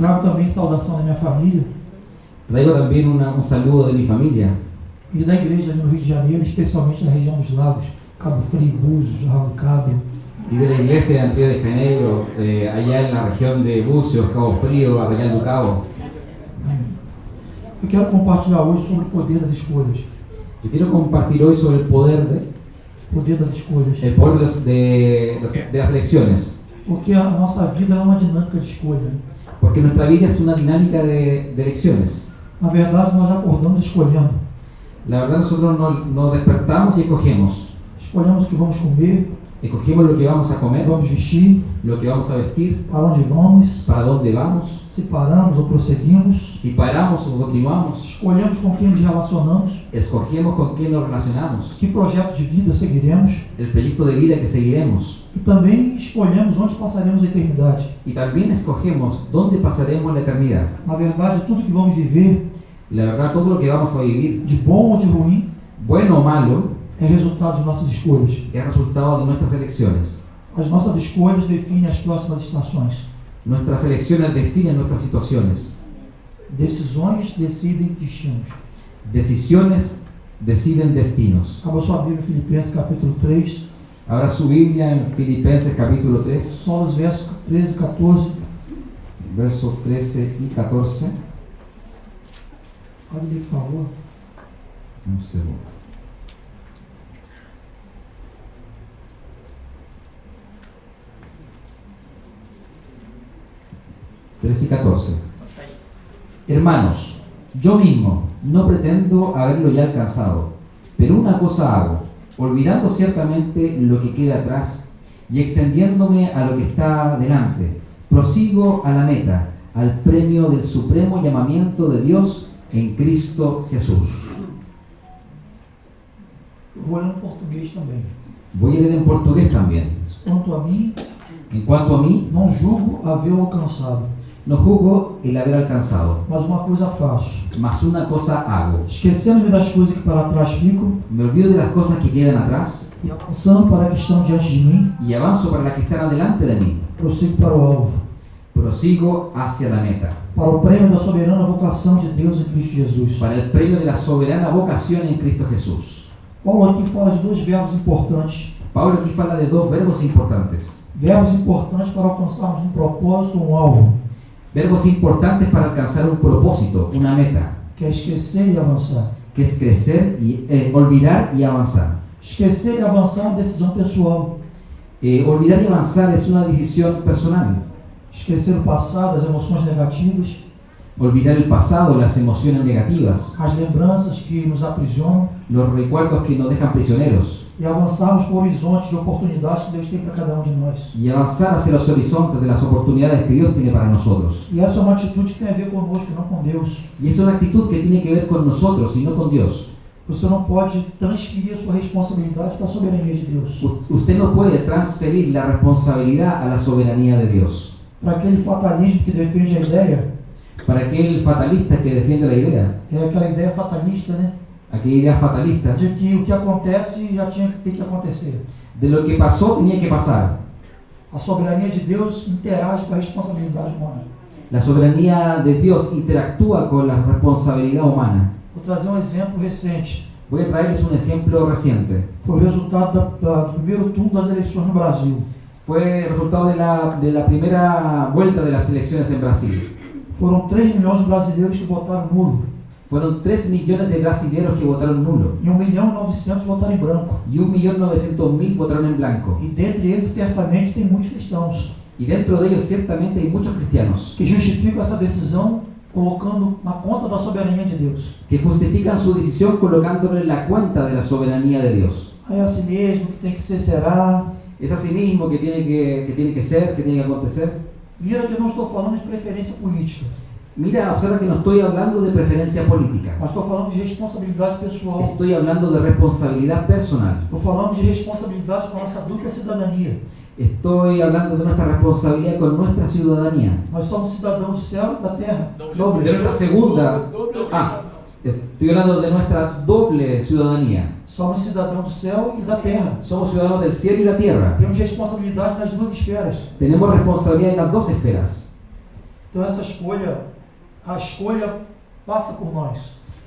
trago também saudação da minha família Traigo también un saludo de mi familia e da igreja no Rio de Janeiro, especialmente na região dos lagos, Cabo Frio, Búzios, Arraial do Cabo. y de la iglesia de Río de Janeiro, allá en la región de Bucios, Cabo Frío, Arraial do Cabo. Amém. Eu quero compartilhar hoje sobre o poder das escolhas. Yo quiero compartir hoy sobre el poder Poder das escolhas. de las elecciones, Porque a nossa vida é uma dinâmica de escolha. Né? porque nuestra vida es una dinámica de elecciones. Na verdade, nós acordamos escolhendo. La verdad, nosotros nos despertamos y escogemos. Escolhemos o que vamos comer, Escogemos lo que vamos a o que comer, vamos vestir, lo que vamos a vestir, para onde vamos, para dónde vamos, se paramos ou prosseguimos. si paramos o continuamos, Escolhemos com quem nos relacionamos, escogemos con quién nos relacionamos, que projeto de vida seguiremos. el proyecto de vida que seguiremos, E também escolhemos onde passaremos a eternidade. y también escogemos dónde pasaremos la eternidad. Na verdade, tudo que vamos viver, La verdad, todo lo que vamos a vivir, de bom ou de ruim, bueno o malo, é resultado de nossas escolhas. es resultado de nuestras elecciones. As nossas escolhas definem as próximas estações. Nuestras elecciones definen nuestras situaciones. Decisões decidem destinos. Decisiones deciden destinos. Abra sua Bíblia, Filipenses capítulo 3, Ahora su Biblia en Filipenses capítulo 3, só os versos 13 e 14. versos 13 y 14. Pode ler, por favor. Un segundo. y 14. Hermanos, yo mismo no pretendo haberlo ya alcanzado, pero una cosa hago, olvidando ciertamente lo que queda atrás y extendiéndome a lo que está delante, prosigo a la meta, al premio del supremo llamamiento de Dios en Cristo Jesús. Eu vou ler em português também. Voy a leer en portugués también. Quanto a mim, En cuanto a mí, não julgo haver alcançado, no juzgo el haber alcanzado, mas uma coisa faço. mas una cosa hago. Esquecendo-me das coisas que para trás ficam Me olvido de las cosas que quedan atrás e avançando para que estão diante de mim, y avanzo para las que están delante de mí. prossigo para o alvo, Prosigo hacia la meta, para o prêmio da soberana vocação de Deus em Cristo Jesus. para el premio de la soberana vocación en Cristo Jesús. Paulo aqui fala de dois verbos importantes. Pablo aquí fala de dos verbos importantes. Verbos importantes para alcançarmos um propósito, um alvo, Verbos importantes para alcanzar un propósito, una meta, que é esquecer e avançar. que es crecer y olvidar y avanzar. Esquecer e avançar é uma decisão pessoal. Olvidar y avanzar es una decisión personal. Esquecer o passado, as emoções negativas, Olvidar el pasado, las emociones negativas, as lembranças que nos aprisionam los recuerdos que nos dejan prisioneros, e avançarmos para o horizonte de oportunidades que Deus tem para cada um de nós. y avanzar hacia los horizontes de las oportunidades que Dios tiene para nosotros. E essa é uma atitude que tem a ver conosco e não com Deus. Y es una actitud que tiene que ver con nosotros y no con Dios. Você não pode transferir a sua responsabilidade para a soberania de Deus. Usted no puede transferir la responsabilidad a la soberanía de Dios. Para aquele fatalismo que defende a ideia, Para aquel fatalista que defiende la idea, é aquela ideia fatalista, né? aquella idea fatalista, De que o que acontece já tinha que ter que acontecer. de lo que pasó tenía que pasar. A soberania de Deus interage com a responsabilidade humana. La soberanía de Dios interactúa con la responsabilidad humana. Vou trazer um exemplo recente. Voy a traerles un ejemplo reciente. Foi o resultado do primeiro turno das eleições no Brasil. Fue el resultado de la primera vuelta de las elecciones en Brasil. Foram 3 milhões de brasileiros que votaram nulo. Fueron 3 millones de brasileños que votaron nulo E 1.900.000 votaram em branco. y 1.900.000 votaron en blanco. E dentre eles, certamente, tem muitos cristãos Y dentro de ellos ciertamente hay muchos cristianos que justificam essa decisão colocando na conta da soberania de Deus. que justifican su decisión colocándole la cuenta de la soberanía de Dios. É assim mesmo, que tem que ser, será. Es así mismo que tiene que ser, que tiene que acontecer. Mira que eu não estou falando de preferência política, Mira, observa que no estoy hablando de preferencia política. mas estou falando de responsabilidade pessoal. Estoy hablando de responsabilidad personal. Estou falando de responsabilidade com a nossa dupla cidadania. Estoy hablando de nuestra responsabilidad con nuestra ciudadanía. Nós somos cidadãos do céu e da terra. De nuestra segunda. Estoy hablando de nuestra doble ciudadanía. Somos cidadãos do céu e da terra. Somos ciudadanos del cielo y la tierra. Temos responsabilidade nas duas esferas. Tenemos responsabilidad en las dos esferas. Então a escolha passa por nós.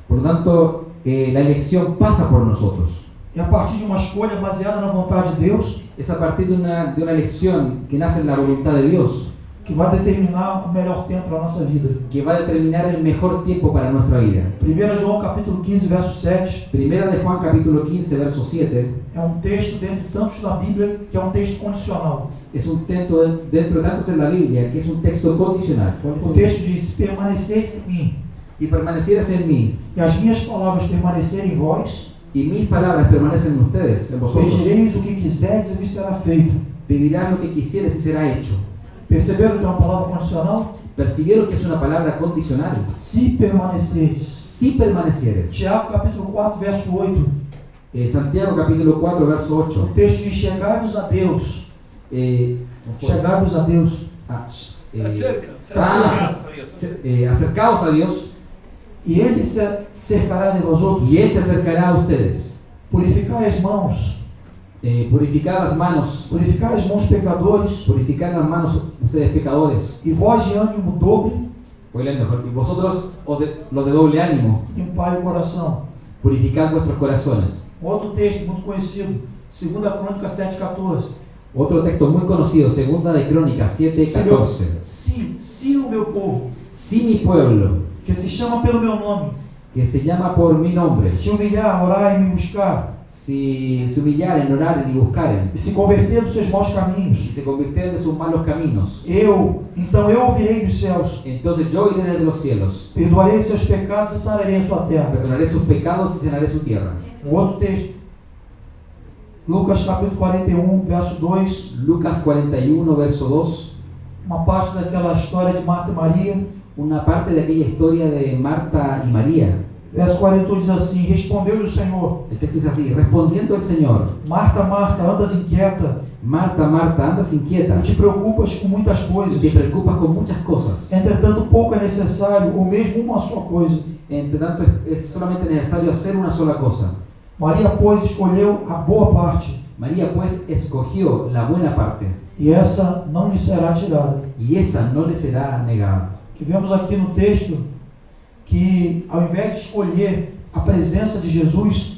Por lo tanto, la elección pasa por nosotros. E a partir de uma escolha baseada na vontade de Deus, Es a partir de una elección que nace en la voluntad de Dios, que vai determinar o melhor tempo para a nossa vida. que va a determinar el mejor tiempo para nuestra vida. 1 João capítulo 15, verso 7, Primera de Juan capítulo 15, verso 7, é um texto dentre tantos da Bíblia que é um texto condicional. es un texto dentro de tantos en la Biblia que es un texto condicional. ¿Cuál es O el texto diz: permaneceis em mim, Si permanecieras en mí e as minhas palavras permanecerem em vós, y mis palabras permanecen en ustedes, en vosotros, pedireis o que quiserdes e vos será feito. pedirás lo que quisieres y será hecho. Perceberam que é uma palavra condicional? ¿Percibieron que es una palabra condicional? Se permaneceres. Si permanecieres. Tiago capítulo 4, verso 8. Santiago capítulo 4, verso O 8. texto diz: chegai-vos a Deus. Chegai-vos a Deus. Se acerca. Acercaos a Dios E ele se cercará de vós outros. y Él se acercará a ustedes. Purificai as mãos. Purificad las manos, Purificai as mãos, pecadores. purificad las manos ustedes pecadores. E vós de ânimo dobre, Voy a leer mejor. Y vosotros, los de doble ánimo, limpai o coração. purificad vuestros corazones. Outro texto muito conhecido, 2 Crônica 7,14. Otro texto muy conocido, Segunda de Crónicas 7:14. Se o meu povo, Si mi pueblo, que se chama pelo meu nome, que se llama por mi nombre, se humilhar, orar e me buscar, si se humillaren, oraren y buscaren, e se converter dos seus maus y caminhos, se convirtieren de sus malos caminos, então eu ouvirei dos céus, entonces yo iré desde los cielos, perdoarei seus pecados e sararei a sua terra. perdonaré sus pecados y sanaré su tierra. Outro texto, Lucas capítulo 41, verso 2, Lucas 41, verso 2, uma parte daquela história de Marta e Maria. una parte de aquella historia de Marta y María. Verso 41 diz assim: respondeu-lhe o Senhor: El texto dice así: respondiendo el Señor, Marta, Marta, andas inquieta Marta, Marta, andas inquieta e te preocupas com muitas y coisas. te preocupas con muchas cosas. Entretanto, pouco é necessário, ou mesmo uma só coisa. Entre tanto, es solamente necesario hacer una sola cosa. Maria, pois, escolheu a boa parte, María pues escogió la buena parte e essa não lhe será tirada. y esa no le será negada. Que vemos aqui no texto que, ao invés de escolher a presença de Jesus,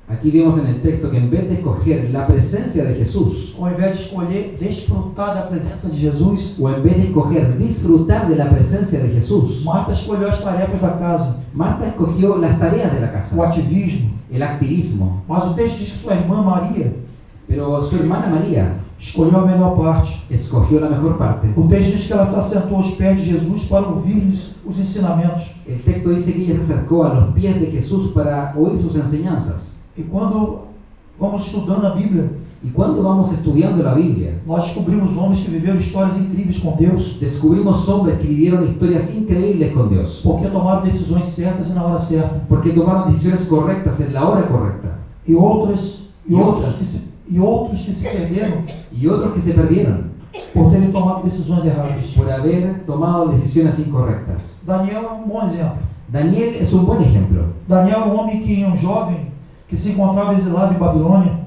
Aquí vemos en el texto que en vez de escoger la presencia de Jesús, ou ao invés de escolher desfrutar da presença de Jesus, o en vez de escoger disfrutar de la presencia de Jesús, Marta escolheu as tarefas da casa, Marta escogió las tareas de la o casa, ativismo. el activismo. Mas o texto diz que sua irmã Maria Pero su hermana María escolheu a melhor parte. escogió la mejor parte. O texto diz que ela se assentou aos pés de Jesus para ouvir-lhes os ensinamentos. El texto dice que ella se acercó a los pies de Jesús para oír sus enseñanzas. E quando vamos estudando a Bíblia, Y cuando vamos estudiando la Biblia, nós descobrimos homens que viveram histórias incríveis com Deus, descubrimos hombres que vivieron historias increíbles con Dios, porque tomaram decisões certas e na hora certa. porque tomaron decisiones correctas en la hora correcta, E outros que se perderam y otros que se perdieron por terem tomado decisões erradas. por haber tomado decisiones incorrectas. Daniel é um bom exemplo. Daniel es un buen ejemplo. Daniel é um homem que, um jovem que se encontrava exilado em Babilônia,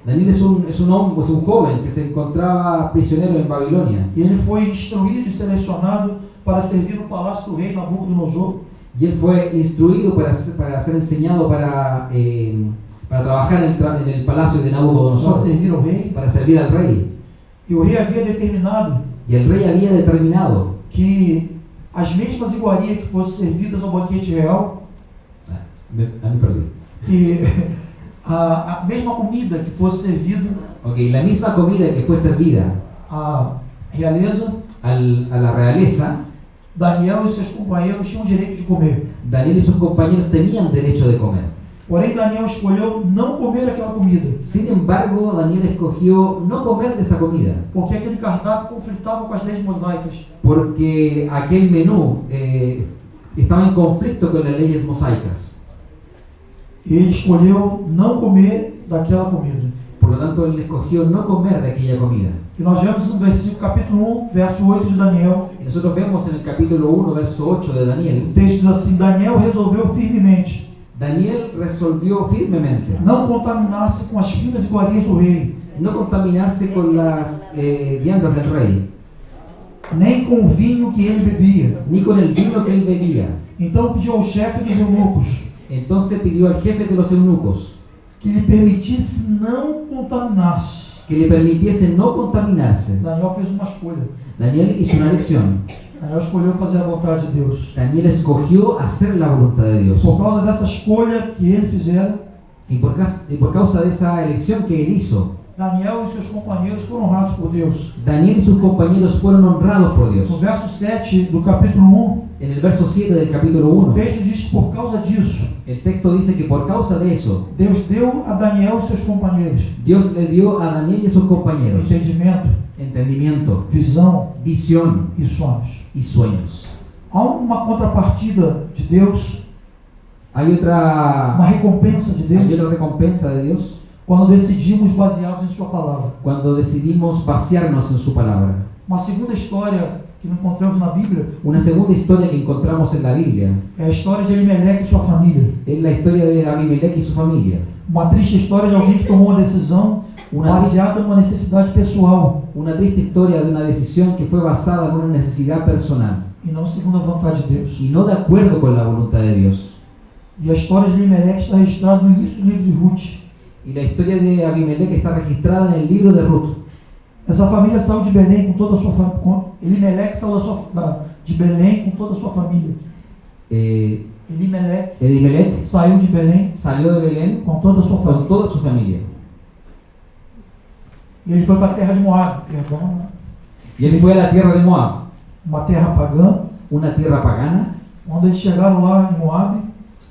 Daniel es un joven que se encontraba prisionero en Babilonia, e ele foi instruído e selecionado para servir no palácio do rei Nabucodonosor. y él fue instruido para ser enseñado para trabajar en el palacio de Para Nabucodonosor, servir ao rei. para servir al rey. E o rei havia determinado Y el rey había determinado, que as mesmas iguarias que fossem servidas ao banquete real, me perdí. que a mesma comida que fosse servida Ok, la misma comida que fue servida à realeza, a la realeza, Daniel e seus companheiros tinham direito de comer. Daniel y sus compañeros tenían derecho de comer. Porém, Daniel escolheu não comer aquela comida, Sin embargo, Daniel escogió no comer de esa comida, porque aquele cardápio conflitava com as leis mosaicas. porque aquel menú estaba en conflicto con las leyes mosaicas. E ele escolheu não comer daquela comida. Por lo tanto, él escogió no comer de aquella comida. E nós vemos no versículo capítulo 1, verso 8 de Daniel. Y nosotros vemos en el capítulo 1, verso 8 de O Daniel, texto diz assim: Daniel resolveu firmemente Daniel resolvió firmemente não contaminar-se com as finas iguarias do rei, no contaminarse con las viandas del rey, nem com o vinho que ele bebia. ni con el vino que él bebía. Então pediu ao chefe dos eunucos Entonces pidió al jefe de los eunucos que lhe permitisse não contaminar-se. que le permitiese no contaminarse. Daniel fez uma escolha. Daniel hizo una elección. Daniel escolheu fazer a vontade de Deus. Daniel escogió hacer la voluntad de Dios. Por causa dessa escolha que ele fizera, Y por causa de esa elección que él hizo, Daniel e seus companheiros foram honrados por Deus. Daniel y sus compañeros fueron honrados por Dios. No verso 7 do capítulo 1, En el verso 7 del capítulo o 1, texto diz que por causa disso, el texto dice que por causa de eso, Deus deu a Daniel e seus companheiros Dios le dio a Daniel y a sus compañeros entendimento, entendimiento, visão visión e sonhos. y sueños. Há uma contrapartida de Deus, Hay uma otra recompensa de Deus, recompensa de Dios quando decidimos baseados em sua palavra. cuando decidimos vaciarnos en su palabra. Uma segunda história que encontramos na Bíblia Una segunda historia que encontramos en la Biblia é a história de Elimelec e sua família. es la historia de Abimelech y su familia. Uma triste história de alguém que tomou uma decisão baseada numa necessidade pessoal Una triste historia de una decisión que fue basada en una necesidad personal e não segundo a vontade de Deus. y no de acuerdo con la voluntad de Dios. E a história de Elimelec está registrada no início do livro de Ruth. Y la historia de Abimelech está registrada en el libro de Ruth. Essa família saiu de Belém com toda a sua família. Elimelec saiu de Belém com toda a sua família. Elimelech Saiu de Belém salió de Belén com toda a sua con família. toda su familia. E ele foi para a terra de Moab, perdão, Y él fue a la tierra de Moab, uma terra pagã. una tierra pagana, Quando eles chegaram lá em Moab,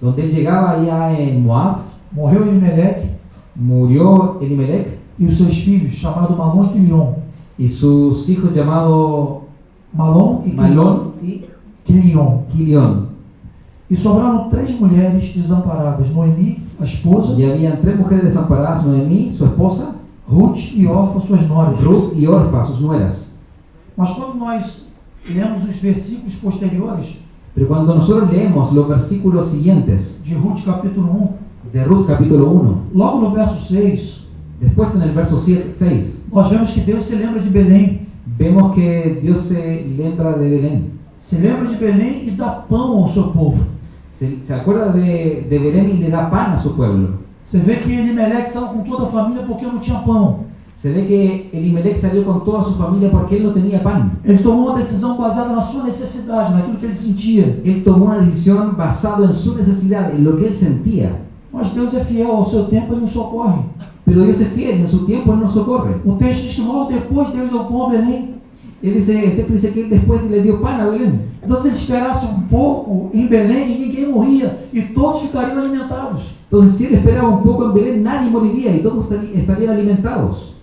donde él llegaba allá en Moab, morreu Elimelec murió Elimelech e os seus filhos, chamados Malom e Quilion. y sus hijos llamados Malom e Malón y Quilion. Quilión. E sobraram 3 mulheres desamparadas: Noemi, a esposa, Y habían 3 mujeres desamparadas: Noemí, su esposa, Ruth e Orfa, suas noras. Ruth y Orfa, sus nueras. Mas quando nós lemos os versículos posteriores Pero cuando nosotros leemos los versículos siguientes de Ruth capítulo 1, de Ruth capítulo 1, logo no verso 6, después en el verso 6, nós vemos que Deus se lembra de Belém. vemos que Dios se lembra de Belén. Se lembra de Belém e dá pão ao seu povo. Se acuerda de Belén y le da pan a su pueblo. Você vê que Elimelec saiu com toda a família porque não tinha pão. Se ve que Elimelech salió con toda su familia porque él no tenía pan. Ele tomou uma decisão baseada na sua necessidade, naquilo que ele sentia. Él tomó una decisión basada en su necesidad, en lo que él sentía. Mas Deus é fiel ao seu tempo, ele nos socorre. Pero Dios es fiel, en su tiempo Él nos socorre. O texto diz que logo depois Deus deu pão a Belém. El texto dice que Él después le dio pan a Belén. Então se ele esperasse um pouco em Belém, ninguém morria e todos ficariam alimentados. Entonces si Él esperaba un poco en Belén, nadie moriría y todos estarían alimentados.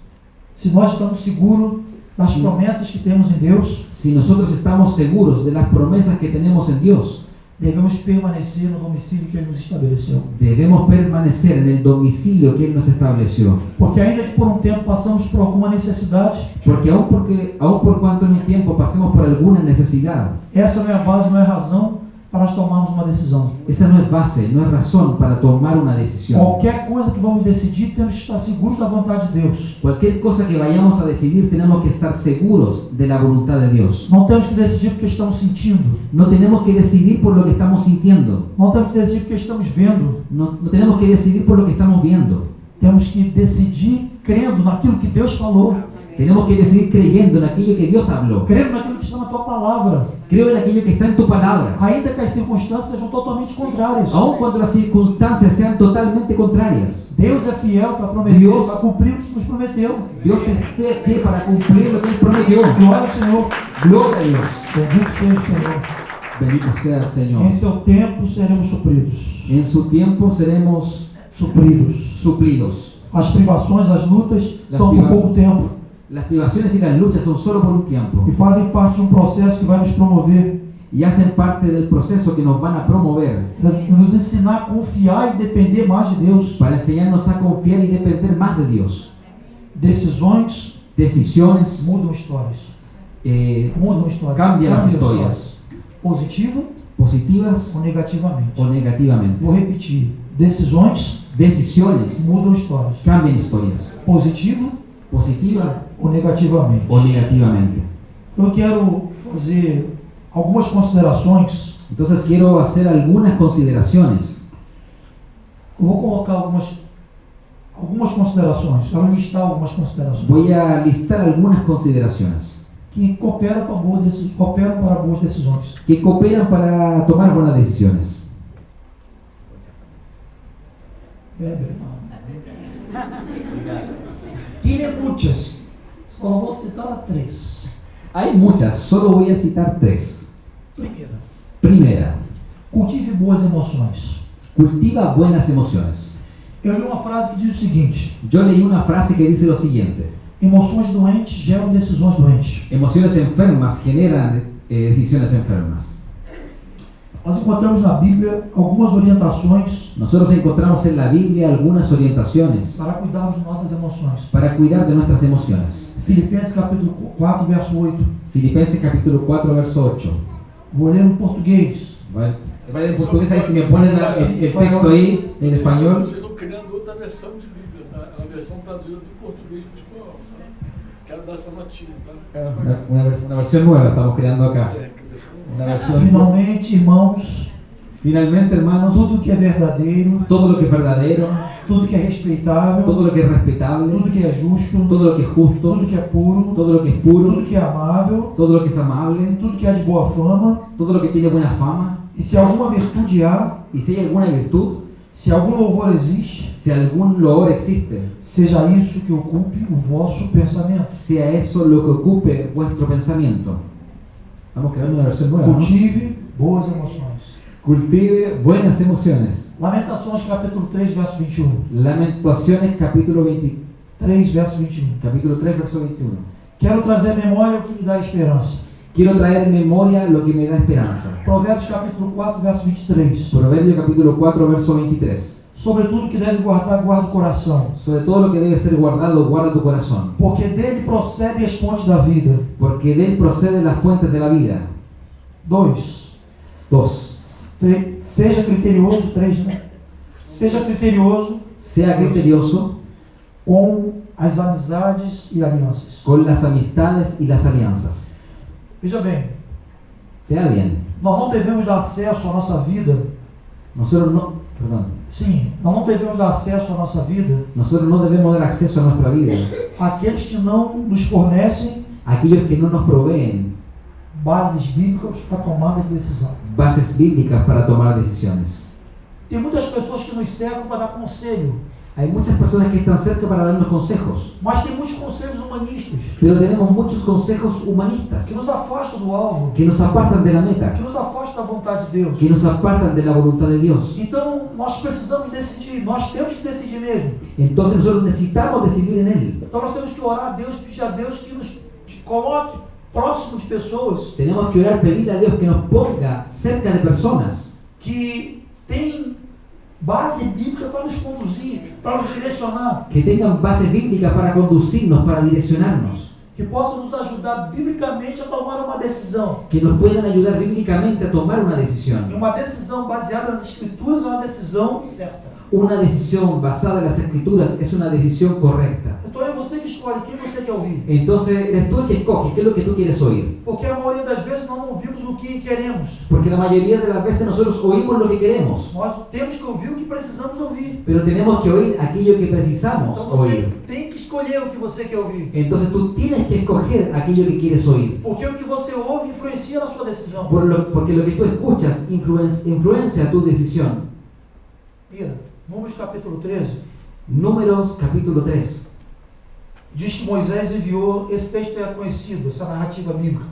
Se nós estamos seguros das promessas que temos em Deus, Si nosotros estamos seguros de las promesas que tenemos en Dios, devemos permanecer no domicílio que Ele nos estabeleceu. debemos permanecer en el domicilio que Él nos estableció. Porque ainda que por um tempo passamos por alguma necessidade, Porque aun por cuanto en un tiempo pasemos por alguna necesidad, essa não é a base, não é a razão para nós tomarmos uma decisão. esa no es base, no es razón para tomar una decisión. Qualquer coisa que vamos decidir, temos que estar seguros da vontade de Deus. Cualquier cosa que vayamos a decidir, tenemos que estar seguros de la voluntad de Dios. Não temos que decidir porque estamos sentindo. No tenemos que decidir por lo que estamos sintiendo. Não temos que decidir porque estamos vendo. No tenemos que decidir por lo que estamos viendo. Temos que decidir crendo naquilo que Deus falou. Tenemos que decidir creyendo en aquello que Dios habló. Crendo naquilo que está na tua palavra. Creo en aquello que está en tu palabra. Ainda que as circunstâncias sejam totalmente contrárias. Aun cuando las circunstancias sean totalmente contrarias. Deus é fiel para prometer, Deus- para cumprir o que nos prometeu. Dios es fiel para cumplir lo que Él prometió. Glória ao Senhor. Gloria a Dios. Bendito seja o Senhor. Bendito sea el Señor. Em seu tempo seremos supridos. En su tiempo seremos Supridos. suplidos. As privações, as lutas são por pouco tempo Las privaciones y las luchas son solo por un tiempo e fazem parte de um processo que vai nos promover, y hacen parte del proceso que nos van a promover nos ensinar a confiar e depender mais de Deus. para enseñarnos a confiar y depender más de Dios. Decisões Decisiones mudam histórias. cambian Cambiam las historias, Positivo positivas ou negativamente. o negativamente. Vou repetir. Decisões Decisiones mudam histórias. cambian historias, Positivo positiva ou negativamente. o negativamente. Eu quero fazer algumas considerações. Entonces quiero hacer algunas consideraciones. Eu vou colocar algumas considerações. Quero listar algumas considerações Voy a listar algunas consideraciones que cooperam para boas decisões. que cooperan para tomar buenas decisiones. Tiene muitas. Só vou citar 3. Hay muchas, solo voy a citar 3. Primeira, Primera, cultive boas emoções. cultiva buenas emociones. Eu li uma frase que diz o seguinte: Yo leí una frase que dice lo siguiente: emoções doentes geram decisões doentes. emociones enfermas generan decisiones enfermas. Nós encontramos na Bíblia algumas orientações Nosotros encontramos en la Biblia algunas orientaciones para cuidarmos de nossas emoções. para cuidar de nuestras emociones. Filipenses capítulo 4, verso 8. Filipenses capítulo 4, verso 8. Vou ler no português. Vale en portugués ahí, si me ponen el texto ahí en español. Vocês estão criando outra versão de Bíblia, tá? É uma versão traduzida do português para o espanhol, tá? Quero dar essa notinha, tá? Una versión nueva estamos creando acá. É, que versão... Una versión. Finalmente, irmãos, Finalmente, hermanos, tudo que é verdadeiro, todo lo que es verdadero, tudo que é respeitável, todo lo que es respetable, tudo que é justo, todo lo que es justo, tudo que é puro, todo lo que es puro, tudo que é amável, todo lo que es amable, tudo que é de boa fama, todo lo que tiene buena fama, e se alguma virtude há, y si hay alguna virtud, se algum louvor existe, si algún loor existe, seja isso que ocupe o vosso pensamento. sea eso lo que ocupe vuestro pensamiento. Estamos creando una versión nueva, ¿no? Cultive boas emoções. Cultive buenas emociones. Lamentações capítulo 3, verso 21. Lamentaciones capítulo 3, verso 21. capítulo 3, verso 21. Quero trazer à memória o que me dá esperança. Quiero traer en memoria lo que me da esperanza. Provérbios capítulo 4, verso 23. Proverbio capítulo 4, verso 23. Sobre tudo que deve guardar, guarda o coração, Sobre todo lo que debe ser guardado, guarda tu corazón, porque dele procedem as fontes da vida. porque de él proceden las fuentes de la vida. 2. 2. Seja criterioso, 3, né? Seja criterioso Sea criterioso com as amizades e alianças. con las amistades y las alianzas. Veja bem, Vea bien, nós não devemos dar acesso à nossa vida. nosotros no, perdón, Sim, nós não devemos dar acesso à nossa vida nosotros no debemos dar acceso a nuestra vida àqueles que não nos fornecem a aquellos que no nos proveen bases bíblicas para tomada de decisão. bases bíblicas para tomar decisiones. Tem muitas pessoas que nos cercam para dar conselho, Hay muchas personas que están cerca para darnos consejos, mas tem muitos conselhos humanistas pero tenemos muchos consejos humanistas que nos afastam do alvo, que nos apartan de la meta, que nos afastam da vontade de Deus. que nos apartan de la voluntad de Dios. Então, nós precisamos decidir, nós temos que decidir mesmo. Entonces nosotros necesitamos decidir en Él. Então, nós temos que orar a Deus, pedir a Deus que nos coloque próximo de pessoas Tenemos que orar, pedir a Dios que nos ponga cerca de personas que têm base bíblica para nos conduzir, para nos direcionar, que tengan bases bíblicas para conducirnos, para direccionarnos, que possam nos ajudar biblicamente a tomar uma decisão. que nos puedan ayudar bíblicamente a tomar una E decisión. uma decisão baseada nas Escrituras é uma decisão certa. Una decisión basada en las Escrituras es una decisión correcta. Então é você que escolhe quem você quer ouvir. Entonces eres tú el que escoge qué es lo que tú quieres oír. Porque a maioria das vezes nós não ouvimos o que queremos. Porque la mayoría de las veces nosotros oímos lo que queremos, Nós temos que ouvir o que precisamos ouvir. pero tenemos que oír aquello que precisamos Então você oír. tem que escolher o que você quer ouvir. Entonces tú tienes que escoger aquello que quieres oír. Porque o que você ouve influencia na sua decisão. Porque lo que tú escuchas influencia tu decisión. Mira, Números capítulo 13, Números capítulo 3. diz que Moisés enviou, esse texto é conhecido, essa narrativa bíblica.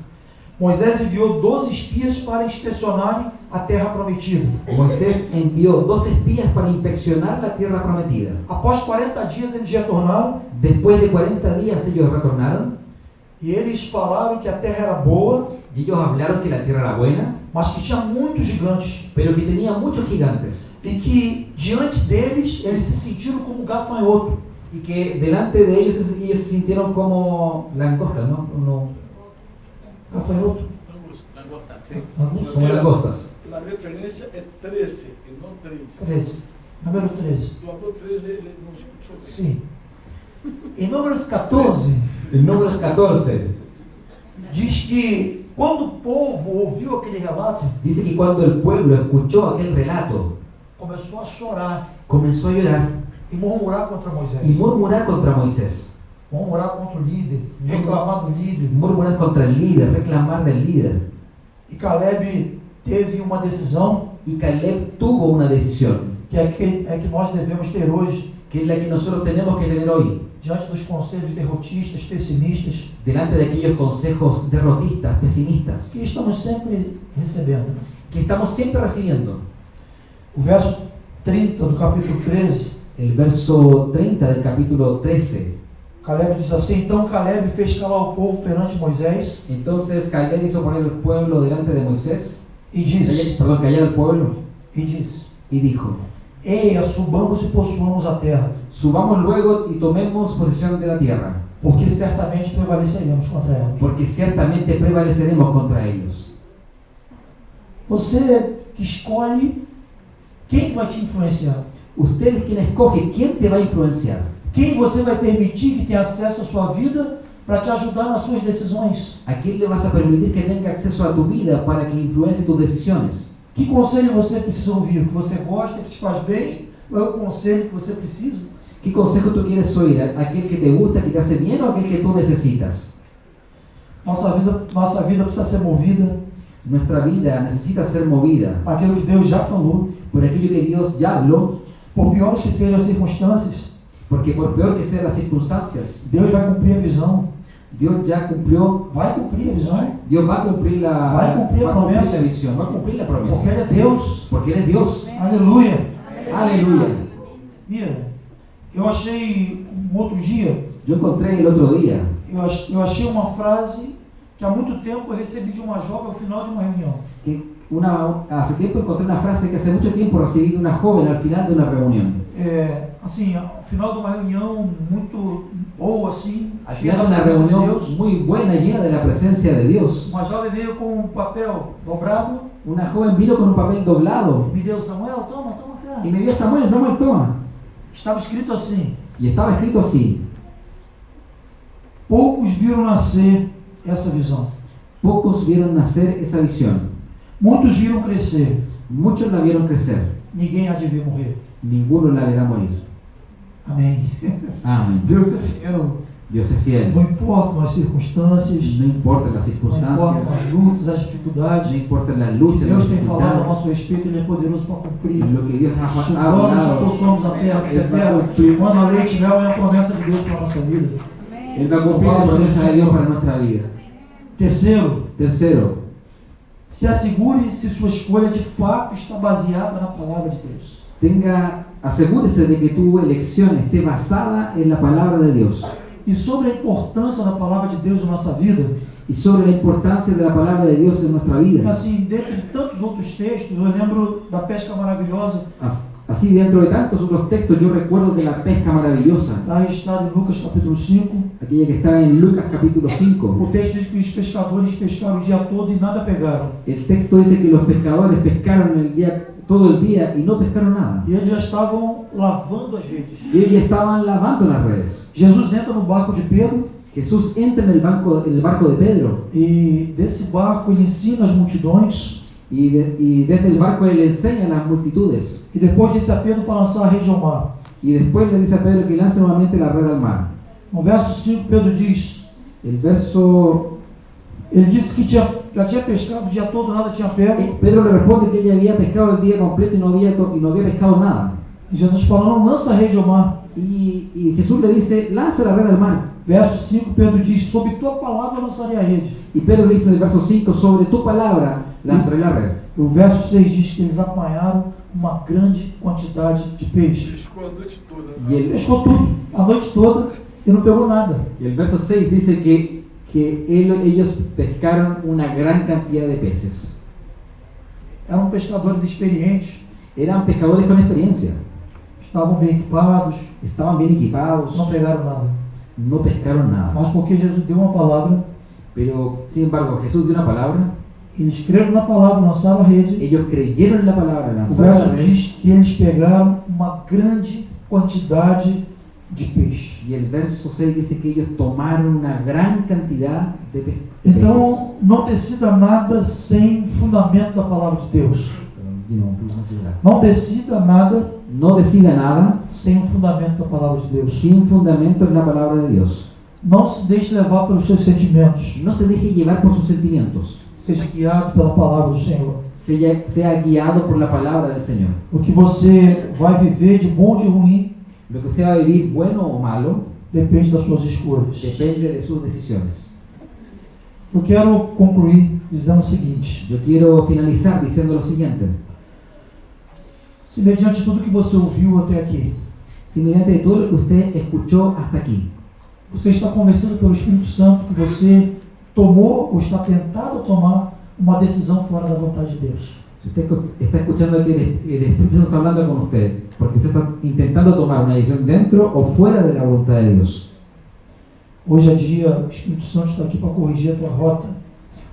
Moisés enviou 12 espias para inspecionarem a terra prometida. Moisés envió 2 espías para inspeccionar la tierra prometida. Após 40 dias eles retornaram Después de 40 días ellos retornaron e eles falaram que a terra era boa, y ellos hablaron que la tierra era buena, mas que tinha muitos gigantes. pero que tenía muchos gigantes E que diante deles eles se sentiram como gafanhoto. y que delante de ellos se sintieron como langostas, ¿no? Gafanhoto? Langosta. Como langostas. A referência é 13 e não 3. 13. Número 13. Do Abel 13 ele não escutou bem. Sim. Em Números 14, En Números 14, diz que quando o povo ouviu aquele relato, Dice que cuando el pueblo escuchó aquel relato, começou a chorar comenzó a llorar e murmurar contra Moisés, y murmurar contra Moisés, murmurar contra o líder, reclamar do líder. murmurar contra el líder, reclamar del líder. E Caleb teve uma decisão Y Caleb tuvo una decisión, que é que nós devemos ter hoje, que es la que nosotros tenemos que tener hoy, diante dos conselhos derrotistas, pessimistas, delante de aquellos consejos derrotistas, pesimistas, que estamos sempre recebendo. que estamos siempre recibiendo. O verso 30 do capítulo 13, El verso 30 del capítulo 13. Caleb diz assim: então Caleb fez calar o povo perante Moisés Entonces Caleb hizo poner el pueblo delante de Moisés, e disse, callar al pueblo, y dijo: eia, subamos e possuamos a terra, subamos luego y tomemos posesión de la tierra, porque certamente prevaleceremos contra ela. porque ciertamente prevaleceremos contra ellos. Você que escolhe quem vai te influenciar, Usted es quien escoge quién te va a influenciar, quem você vai permitir que tenha acesso à sua vida para te ajudar nas suas decisões. a quién le vas a permitir que tenga acceso a tu vida para que influencie tus decisiones. Que conselho você precisa ouvir? O que você gosta, que te faz bem? Ou é o conselho que você precisa? ¿Qué consejo tú quieres oír? ¿Aquel que te gusta, que te hace bien o aquel que tú necesitas? Nossa vida precisa ser movida Nuestra vida necesita ser movida aquilo que Deus já falou. por aquello que Dios ya habló, Por piores que sejam as circunstâncias, porque por peor que sean las circunstancias, Deus vai cumprir a visão. Dios ya cumplió, Vai cumprir a visão. Dios va a cumplir la, Va a cumplir la promesa. la visión, va a cumplir la Porque promesa, Ele é Deus. porque Él es Dios. Aleluia. Aleluya. Mira, eu achei outro dia, Yo encontré el otro día, eu achei uma frase que há muito tempo eu recebi de uma jovem ao final de uma reunião. que hace tiempo encontré una frase que hace mucho tiempo recibí de una joven al final de una reunión. Assim, ao final de uma reunião muito boa, assim, Al cheia final de da una presença de reunión Deus, muy buena, llena de la presencia de Dios, uma jovem veio com um papel dobrado, una joven vino con un papel doblado me deu: Samuel, toma cá. y me dio: Samuel, Samuel, toma. Estava escrito assim: Y estaba escrito así: poucos viram nascer essa visão, pocos vieron nacer esa visión, muitos viram crescer, muchos la vieron crecer, ninguém há de ver morrer. ninguno la verá morir. Amém. Amén. Deus é fiel. Dios es fiel. Não importam as circunstâncias, No importan las não importam circunstancias, as lutas, as no dificuldades. importan las O que luchas, las Deus tem falado a nosso dificultades, respeito, Ele é poderoso para cumprir. lo que Dios ha Subamos e hablado, possuamos a terra, porque a Ele vai terra cumprir. manda leite e mel, é a promessa de Deus para a nossa vida. Él va a cumplir la promesa de Dios para nuestra vida. Terceiro, Tercero, se assegure se sua escolha de fato está baseada na palavra de Deus. asegúrese de que tu elección esté basada en la palabra de Dios. E sobre a importância da palavra de Deus na nossa vida, Y sobre la importancia de la palabra de Dios en nuestra vida. assim, dentre tantos outros textos, eu lembro da pesca maravilhosa, Así, dentro de tantos otros textos, yo recuerdo de la pesca maravillosa, está registrado em Lucas capítulo 5. aquella que está en Lucas capítulo 5. O texto diz que os pescadores pescaram o dia todo e nada pegaram. El texto dice que los pescadores pescaron todo el día y no pescaron nada. E eles já estavam lavando as redes. Y ellos ya estaban lavando las redes. Jesus entra no barco de Pedro Jesús entra en el barco de Pedro e desse barco ele ensina as multidões. y desde el barco él enseña a las multitudes. E depois disse a Pedro para lançar a rede ao mar. Y después le dice a Pedro que lance nuevamente la red al mar. No verso 5, Pedro diz, El verso, ele disse que já tinha pescado o dia todo, nada tinha pego. Pedro le responde que ella había pescado el día completo y no había pescado nada. E Jesus fala: não, lança a rede ao mar. Y Jesús le dice: lanza la red al mar. Verso 5, Pedro diz: sob tua palavra eu lançarei a rede. Y Pedro le dice en el verso 5: sobre tu palabra lanzaré la red. E o verso 6 diz que eles apanharam uma grande quantidade de peixe. Pescou a noite toda. Y el, Pescou tudo, a noite toda, e não pegou nada. y el verso 6 dice que ellos pescaron una gran cantidad de peces. Eram pescadores experientes, Eran pescadores con experiencia, estavam bem equipados, estaban bien equipados, não pegaram nada. no pescaron nada. Mas porque Jesus deu uma palavra, Pero sin embargo Jesús dio una palabra, eles creram na palavra, lançaram a rede. ellos creyeron en la palabra, O lanzaron la verso red, diz que eles pegaram uma grande quantidade de peixe. Y el verso 6 dice que ellos tomaron una gran cantidad de peces. Então, não decida nada sem fundamento da palavra de Deus. Não decida nada No decida nada sem o fundamento da palavra de Deus. sin fundamento en la palabra de Dios. Não se deixe levar pelos seus sentimentos. No se deje llevar por sus sentimientos. Seja guiado pela palavra do Senhor. Sea guiado por la palabra del Señor. O que você vai viver de bom ou de ruim Lo que usted va a vivir, bueno o malo, depende das suas escolhas. depende de sus decisiones. Eu quero concluir dizendo o seguinte: Yo quiero finalizar diciendo lo siguiente. se mediante tudo que você ouviu até aqui, Si mediante todo lo que usted escuchó hasta aquí, você está convencido pelo Espírito Santo que você tomou ou está tentado tomar uma decisão fora da vontade de Deus. si usted está escuchando que el Espíritu Santo está hablando con usted, porque usted está intentando tomar una decisión dentro o fuera de la voluntad de Dios. Hoje é dia, o Espírito Santo está aqui para corrigir a tua rota.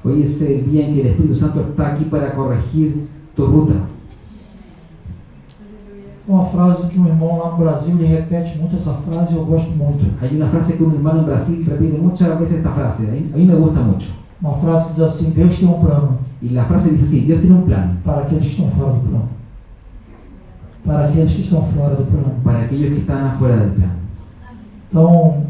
Hoy es el día en que el Espíritu Santo está aquí para corregir tu ruta. Uma frase que um irmão lá no Brasil ele repete muito essa frase e eu gosto muito. Hay una frase que un hermano en Brasil repite muchas veces esta frase, a mí me gusta mucho. Uma frase que diz assim: Deus tem um plano Y la frase dice así: Dios tiene un plan para aqueles que estão fora do plano. Para aqueles que estão fora do plano. para aquellos que están afuera del plan. Então,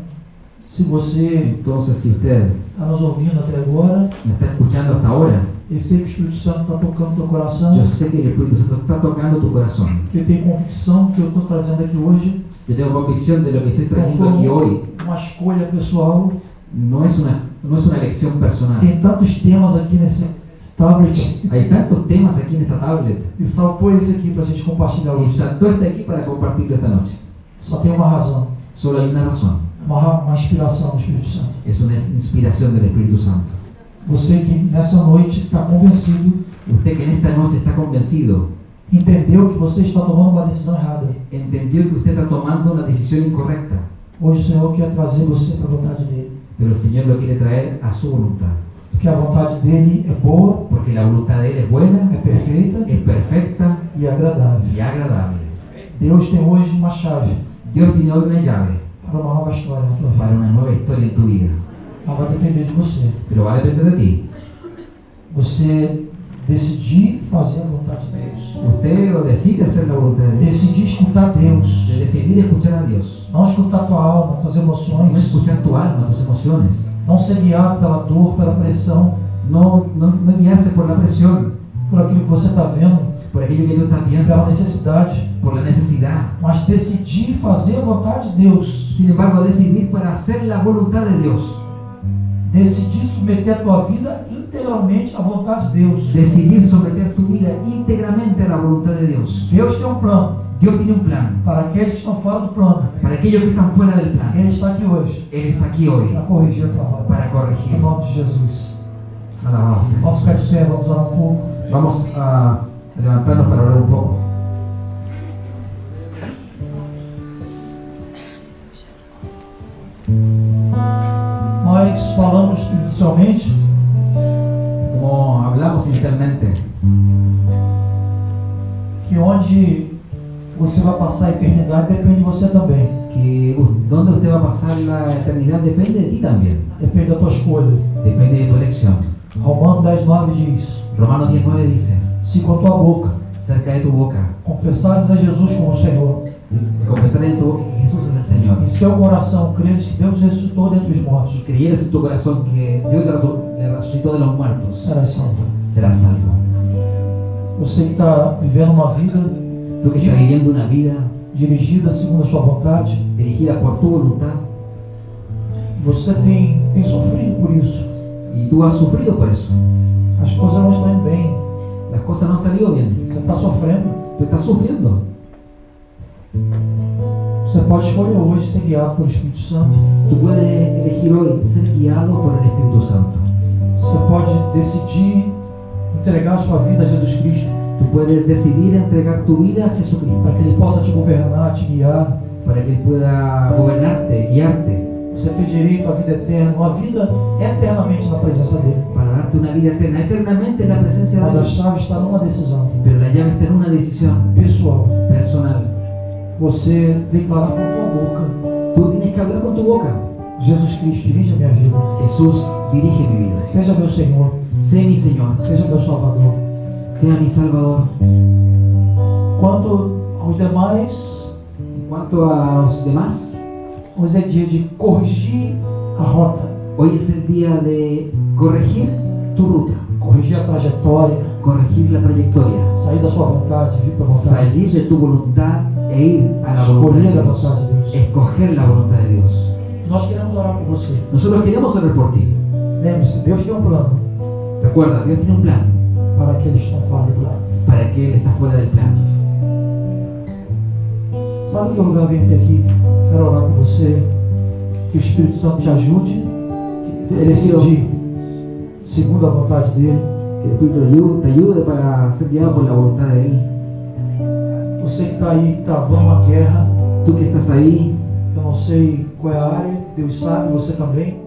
se você Entonces, si usted está nos ouvindo até agora, me está escuchando hasta ahora, eu sei que o Espírito Santo está tocando teu coração, yo sé que el Espíritu Santo está tocando tu corazón. que eu tenho convicção que eu estou trazendo aqui hoje Yo tengo convicción de lo que estoy não trayendo foi aquí hoy. uma escolha pessoal. No es una elección personal. Tem tantos temas aqui nesse tablet Hay tantos temas aquí en esta tablet e saltou esse aqui para a gente compartilhar y hoje. saltó este aquí para compartirlo esta noche. Só tem uma razão, Solo hay una razón. uma inspiração do Espírito Santo. Es una inspiración del Espíritu Santo. Você que nessa noite está convencido, Usted que en esta noche está convencido, entendeu que você está tomando uma decisão errada. entendió que usted está tomando una decisión incorrecta, Hoje o Senhor quer trazer você para a vontade dele. pero el Señor lo quiere traer a su voluntad. Porque a vontade dele é boa, Porque la voluntad de Él es buena, é perfeita es perfecta e agradável. y agradable. Deus tem hoje uma chave Dios tiene hoy una llave para uma nova história na tua vida. para una nueva historia en tu vida, Mas vai depender de você. pero va a depender de ti. Você decidir fazer a vontade de Deus. Usted o decide hacer la voluntad de Dios, Decidir escutar Deus. de decidir escuchar a Dios, Não escutar tua alma, tuas no emoções. escuchar tu alma, tus emociones, Não ser guiado pela dor, pela pressão, no guiarse por la presión, por aquilo que você está vendo, por aquello que tú estás pela viendo, necessidade. por la necesidad. Mas decidir fazer a vontade de Deus. Sin embargo, decidir para hacer la voluntad de Dios, Decidir submeter a tua vida integralmente à vontade de Deus. decidir someter tu vida íntegramente a la voluntad de Dios. Deus tem um plano Dios tiene un plan para aqueles que estão fora do plano. para aquellos que están fuera del plan. Ele está aqui hoje Él está aquí hoy para corrigir a tua rota. para Em corregir. nome de Jesus. Alabado sea. Vamos ficar de pé, vamos orar um pouco. Vamos a levantarnos para hablar un poco. Nós falamos inicialmente Como hablamos inicialmente, que onde você vai passar a eternidade depende de você também. que donde usted va a pasar la eternidad depende de ti también, Depende da tua escolha. depende de tu elección. Romanos 10:9 diz: Romanos 10:9 dice: se com a tua boca cerca de tu boca, confessares a Jesus como Senhor, si confesares en tu boca que Jesús es el Señor, em seu coração creres que Deus ressuscitou dentre os mortos, y creyeres en tu corazón que Dios le resucitó de los muertos, serás salvo. serás salvo. Você que está vivendo uma vida Tú que estás viviendo una vida dirigida segundo a sua vontade, dirigida por tu voluntad, você tem sofrido por isso. y tú has sufrido por eso, As coisas não estão indo bem. las cosas no han salido bien, Você está sofrendo. tú estás sufriendo. Você pode escolher hoje ser guiado pelo Espírito Santo. Tú puedes elegir hoy ser guiado por el Espíritu Santo. Você pode decidir entregar sua vida a Jesus Cristo, Tú puedes decidir entregar tu vida a Jesucristo para que Ele possa te governar, te guiar. para que Él pueda gobernarte, guiarte, Você tem direito à vida eterna, uma vida eternamente na presença dEle. para darte una vida eterna, eternamente en la presencia Mas de a Dios. chave está numa decisão Pero la llave está en una decisión pessoal. personal. Você declarar com a tua boca Tú tienes que hablar boca. Jesus Cristo, dirige a minha vida. Jesús, dirige mi vida. Seja meu Senhor, Sé mi Señor, seja meu Salvador. sea mi Salvador. Quanto aos demais, En cuanto a los demás, hoje é dia de corrigir a rota, hoy es el día de corregir tu ruta, corrigir a trajetória, corregir la trayectoria, sair da sua vontade, vir para a vontade, salir de tu voluntad e ir a la voluntad escolher de a Dios, vontade de Deus. escoger la voluntad de Dios. Nós queremos orar por você. Nosotros queremos orar por ti. Lembre-se, Deus tem um plano Recuerda, Dios tiene un plan para aqueles que estão fora do plano. para que Él está fuera del plan. Sabe do lugar, vem até aqui. Quero orar por você. Que o Espírito Santo te ajude a decidir segundo a vontade dele. Que el Espíritu te ayude para ser guiado por la voluntad de Él. Você que está aí travando uma guerra, Tú que estás ahí, eu não sei qual é a área, Deus sabe, você também.